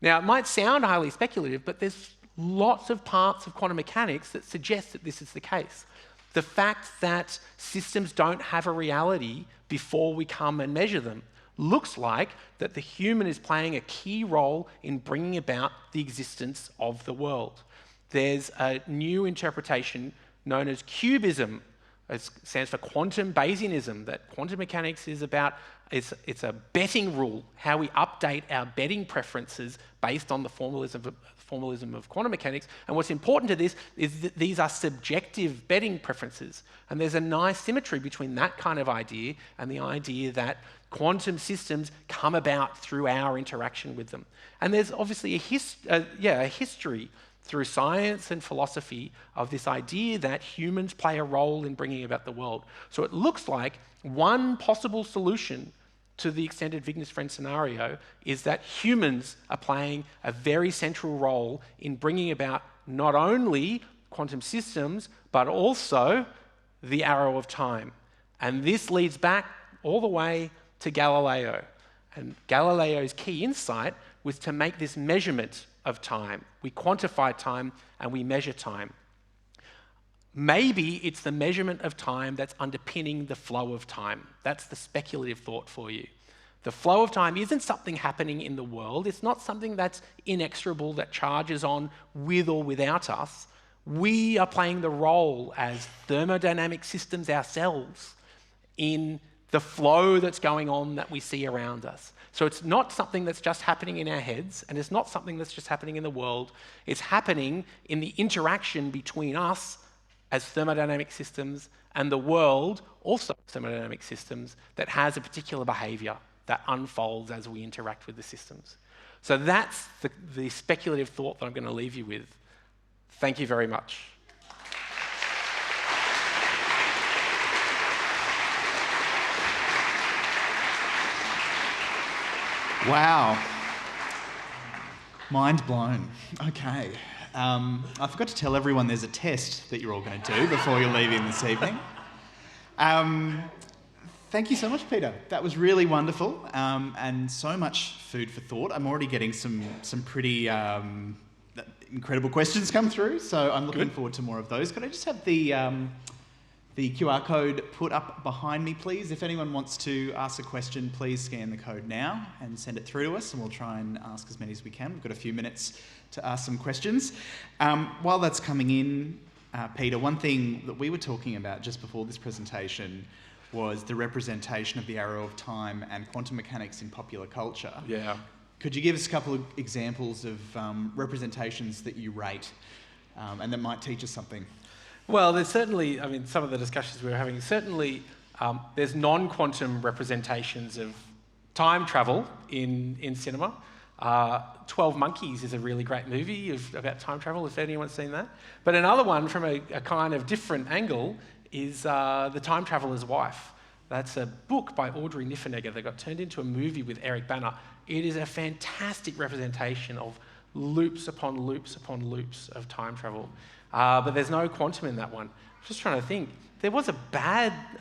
Now, it might sound highly speculative, but there's lots of parts of quantum mechanics that suggest that this is the case. The fact that systems don't have a reality before we come and measure them looks like that the human is playing a key role in bringing about the existence of the world. There's a new interpretation known as cubism. It stands for quantum Bayesianism, that quantum mechanics is about, it's a betting rule, how we update our betting preferences based on the formalism of quantum mechanics. And what's important to this is that these are subjective betting preferences. And there's a nice symmetry between that kind of idea and the idea that quantum systems come about through our interaction with them. And there's obviously a history through science and philosophy of this idea that humans play a role in bringing about the world. So it looks like one possible solution to the extended Vignes friend scenario is that humans are playing a very central role in bringing about not only quantum systems, but also the arrow of time. And this leads back all the way to Galileo. And Galileo's key insight was to make this measurement of time. We quantify time and we measure time. Maybe it's the measurement of time that's underpinning the flow of time. That's the speculative thought for you. The flow of time isn't something happening in the world. It's not something that's inexorable, that charges on with or without us. We are playing the role as thermodynamic systems ourselves in the flow that's going on that we see around us. So it's not something that's just happening in our heads, and it's not something that's just happening in the world. It's happening in the interaction between us as thermodynamic systems and the world, also thermodynamic systems, that has a particular behavior that unfolds as we interact with the systems. So that's the speculative thought that I'm going to leave you with. Thank you very much. Wow. Mind blown. Okay. I forgot to tell everyone there's a test that you're all going to do before you're leaving this evening. Thank you so much, Peter. That was really wonderful, and so much food for thought. I'm already getting some pretty incredible questions come through, so I'm looking forward to more of those. Could I just have the QR code put up behind me, please? If anyone wants to ask a question, please scan the code now and send it through to us, and we'll try and ask as many as we can. We've got a few minutes to ask some questions. While that's coming in, Peter, one thing that we were talking about just before this presentation was the representation of the arrow of time and quantum mechanics in popular culture. Yeah. Could you give us a couple of examples of representations that you rate and that might teach us something? Well, there's certainly, some of the discussions we were having, certainly there's non-quantum representations of time travel in cinema. 12 Monkeys is a really great movie about time travel, if anyone's seen that. But another one from a kind of different angle is The Time Traveller's Wife. That's a book by Audrey Niffenegger that got turned into a movie with Eric Bana. It is a fantastic representation of loops upon loops upon loops of time travel. But there's no quantum in that one. I'm just trying to think. There was a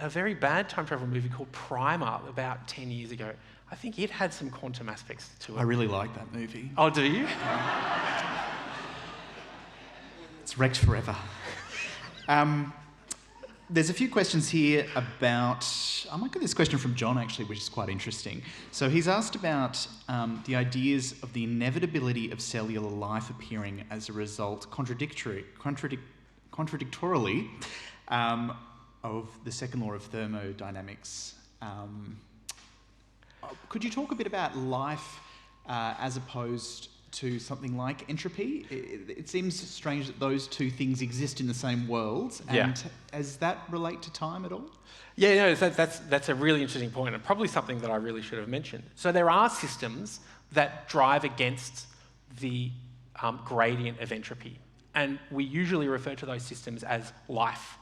very bad time travel movie called Primer about 10 years ago. I think it had some quantum aspects to it. I really like that movie. Oh, do you? It's wrecked forever. There's a few questions here about... I might get this question from John, actually, which is quite interesting. So he's asked about the ideas of the inevitability of cellular life appearing as a result, contradictorily, of the second law of thermodynamics. Could you talk a bit about life as opposed to something like entropy? It seems strange that those two things exist in the same world. And does that relate to time at all? Yeah, no, that's a really interesting point, and probably something that I really should have mentioned. So there are systems that drive against the gradient of entropy, and we usually refer to those systems as life.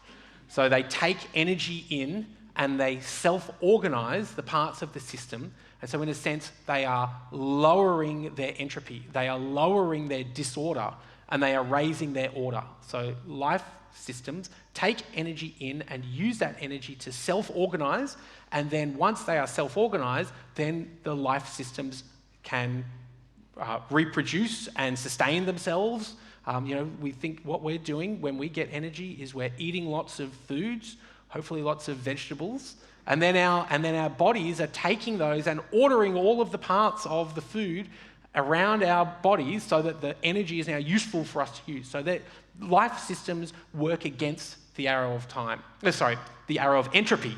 So they take energy in and they self-organise the parts of the system. And so in a sense, they are lowering their entropy, they are lowering their disorder, and they are raising their order. So life systems take energy in and use that energy to self-organise, and then once they are self-organised, then the life systems can reproduce and sustain themselves. We think what we're doing when we get energy is we're eating lots of foods, hopefully lots of vegetables, and then our bodies are taking those and ordering all of the parts of the food around our bodies so that the energy is now useful for us to use. So that life systems work against the arrow of time. The arrow of entropy.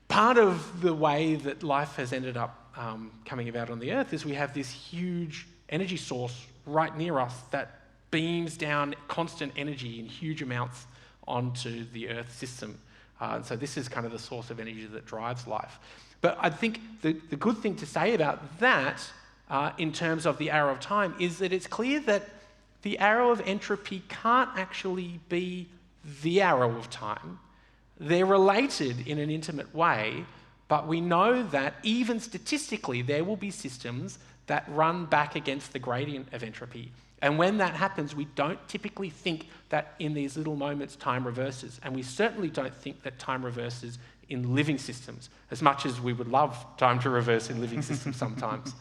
Part of the way that life has ended up coming about on the Earth is we have this huge energy source right near us that beams down constant energy in huge amounts onto the Earth system. And so this is kind of the source of energy that drives life. But I think the good thing to say about that, in terms of the arrow of time, is that it's clear that the arrow of entropy can't actually be the arrow of time. They're related in an intimate way, but we know that even statistically, there will be systems that run back against the gradient of entropy. And when that happens, we don't typically think that in these little moments time reverses. And we certainly don't think that time reverses in living systems, as much as we would love time to reverse in living systems sometimes.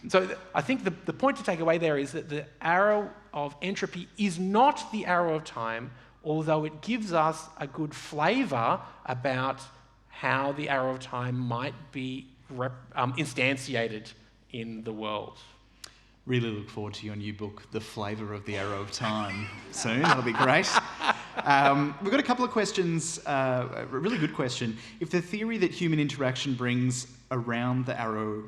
So I think the point to take away there is that the arrow of entropy is not the arrow of time, although it gives us a good flavour about how the arrow of time might be instantiated in the world. Really look forward to your new book, The Flavour of the Arrow of Time, soon. That'll be great. We've got a couple of questions. A really good question. If the theory that human interaction brings around the arrow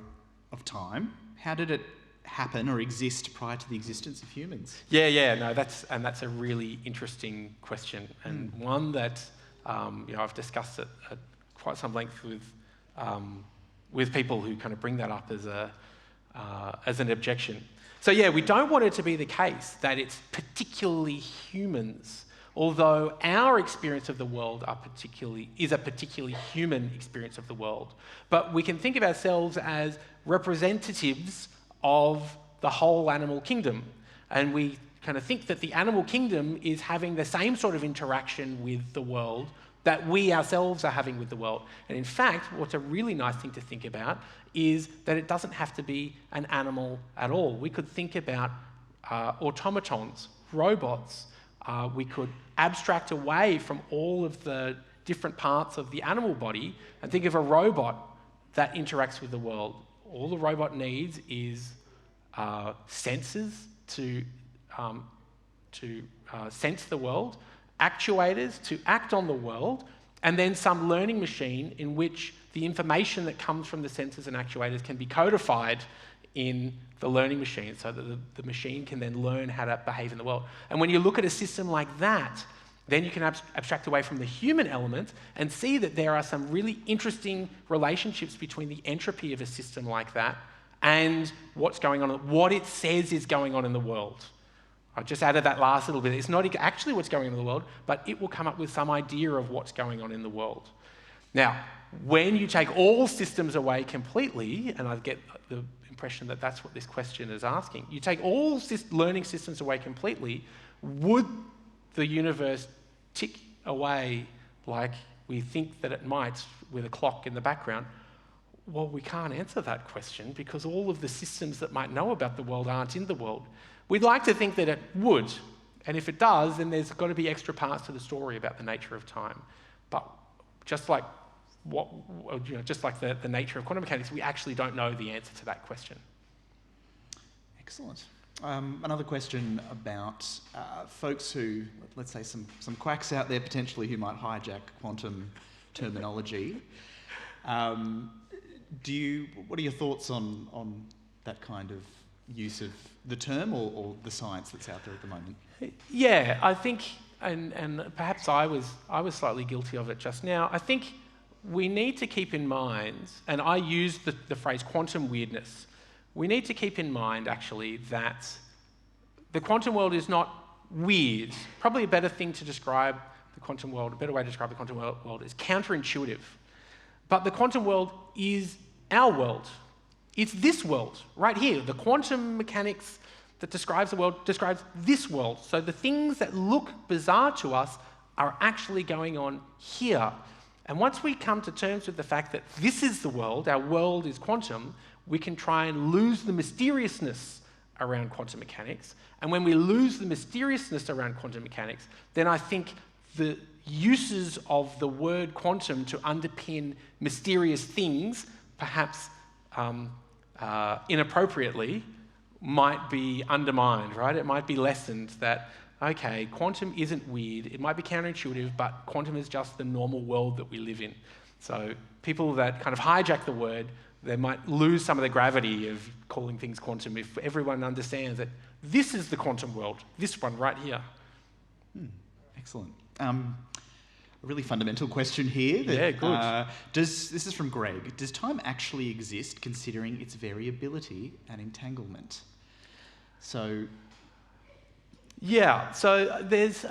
of time, how did it happen or exist prior to the existence of humans? That's a really interesting question, and one that I've discussed at quite some length with people who kind of bring that up as an objection. So we don't want it to be the case that it's particularly humans, although our experience of the world is a particularly human experience of the world. But we can think of ourselves as representatives of the whole animal kingdom. And we kind of think that the animal kingdom is having the same sort of interaction with the world that we ourselves are having with the world. And in fact, what's a really nice thing to think about is that it doesn't have to be an animal at all. We could think about automatons, robots. We could abstract away from all of the different parts of the animal body and think of a robot that interacts with the world. All the robot needs is sensors to sense the world, actuators to act on the world, and then some learning machine in which the information that comes from the sensors and actuators can be codified in the learning machine so that the machine can then learn how to behave in the world. And when you look at a system like that, then you can abstract away from the human element and see that there are some really interesting relationships between the entropy of a system like that and what's going on, what it says is going on in the world. I just added that last little bit. It's not actually what's going on in the world, but it will come up with some idea of what's going on in the world. Now, when you take all systems away completely, and I get the impression that that's what this question is asking, you take all learning systems away completely, would the universe tick away like we think that it might with a clock in the background? Well, we can't answer that question because all of the systems that might know about the world aren't in the world. We'd like to think that it would, and if it does, then there's got to be extra parts to the story about the nature of time. But just like the nature of quantum mechanics, we actually don't know the answer to that question. Excellent. Another question about folks who, let's say some quacks out there potentially who might hijack quantum terminology. What are your thoughts on that kind of use of the term or the science that's out there at the moment? Yeah, I think, and perhaps I was slightly guilty of it just now. I think we need to keep in mind, and I use the phrase quantum weirdness. We need to keep in mind, actually, that the quantum world is not weird. Probably a better thing to describe the quantum world, a better way to describe the quantum world is counterintuitive. But the quantum world is our world. It's this world, right here. The quantum mechanics that describes the world describes this world. So the things that look bizarre to us are actually going on here. And once we come to terms with the fact that this is the world, our world is quantum, we can try and lose the mysteriousness around quantum mechanics. And when we lose the mysteriousness around quantum mechanics, then I think the uses of the word quantum to underpin mysterious things, perhaps inappropriately, might be undermined, right? It might be lessened that, okay, quantum isn't weird, it might be counterintuitive, but quantum is just the normal world that we live in. So people that kind of hijack the word, they might lose some of the gravity of calling things quantum if everyone understands that this is the quantum world, this one right here. Excellent. A really fundamental question here. Yeah, good. This is from Greg. Does time actually exist considering its variability and entanglement? So... Yeah, so there's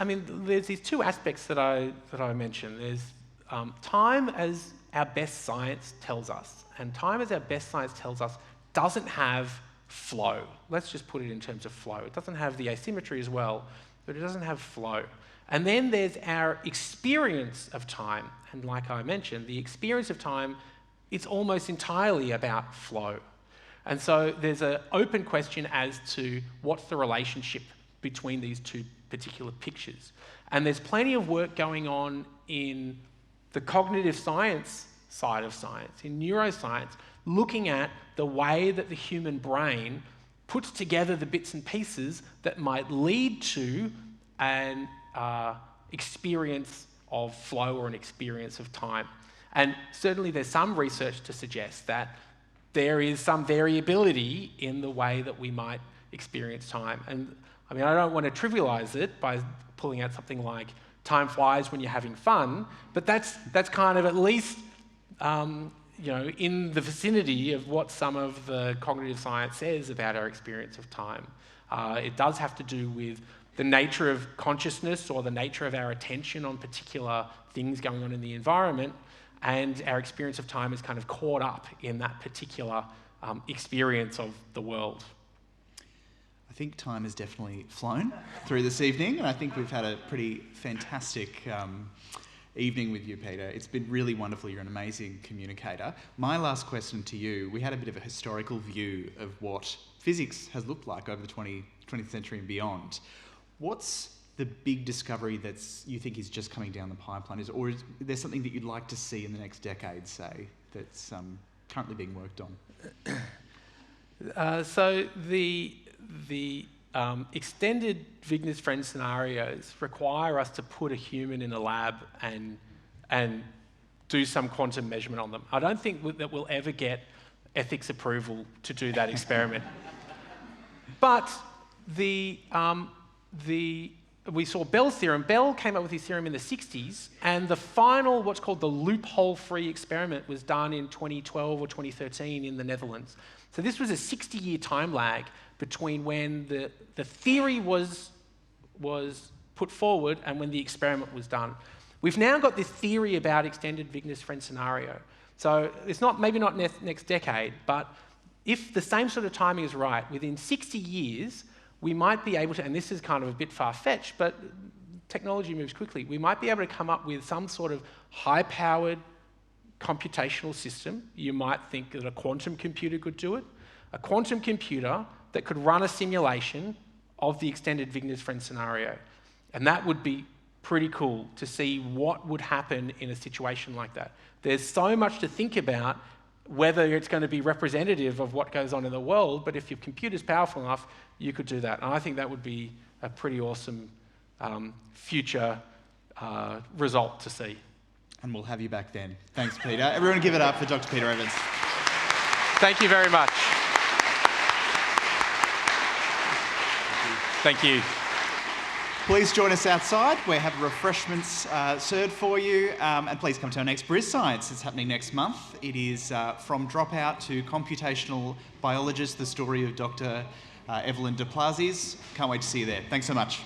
these two aspects that I mentioned. There's time as our best science tells us, and time as our best science tells us doesn't have flow. Let's just put it in terms of flow. It doesn't have the asymmetry as well, but it doesn't have flow. And then there's our experience of time, and like I mentioned, the experience of time, it's almost entirely about flow. And so there's an open question as to what's the relationship between these two particular pictures. And there's plenty of work going on in the cognitive science side of science, in neuroscience, looking at the way that the human brain puts together the bits and pieces that might lead to an experience of flow or an experience of time. And certainly there's some research to suggest that there is some variability in the way that we might experience time. And I mean, I don't want to trivialize it by pulling out something like time flies when you're having fun, but that's kind of at least in the vicinity of what some of the cognitive science says about our experience of time. It does have to do with the nature of consciousness or the nature of our attention on particular things going on in the environment, and our experience of time is kind of caught up in that particular experience of the world. I think time has definitely flown through this evening, and I think we've had a pretty fantastic evening with you, Peter. It's been really wonderful. You're an amazing communicator. My last question to you, we had a bit of a historical view of what physics has looked like over the 20th century and beyond. What's the big discovery you think is just coming down the pipeline? Or is there something that you'd like to see in the next decade, say, that's currently being worked on? So the extended Wigner's-Friend scenarios require us to put a human in a lab and do some quantum measurement on them. I don't think that we'll ever get ethics approval to do that experiment. But we saw Bell's theorem. Bell came up with his theorem in the 60s, and the final, what's called the loophole-free experiment, was done in 2012 or 2013 in the Netherlands. So this was a 60-year time lag between when the theory was put forward and when the experiment was done, We've now got this theory about extended Wigner's friend scenario. So it's maybe not next decade, but if the same sort of timing is right, within 60 years, we might be able to, and this is kind of a bit far-fetched, but technology moves quickly, we might be able to come up with some sort of high-powered computational system. You might think that a quantum computer could do it. A quantum computer that could run a simulation of the extended Wigner's friend scenario. And that would be pretty cool to see what would happen in a situation like that. There's so much to think about whether it's going to be representative of what goes on in the world, but if your computer's powerful enough, you could do that. And I think that would be a pretty awesome future result to see. And we'll have you back then. Thanks, Peter. Everyone give it up for Dr. Peter Evans. Thank you very much. Thank you. Please join us outside. We have refreshments served for you. And please come to our next BrisScience. It's happening next month. It is From Dropout to Computational Biologist, the story of Dr. Evelyn de Plazis. Can't wait to see you there. Thanks so much.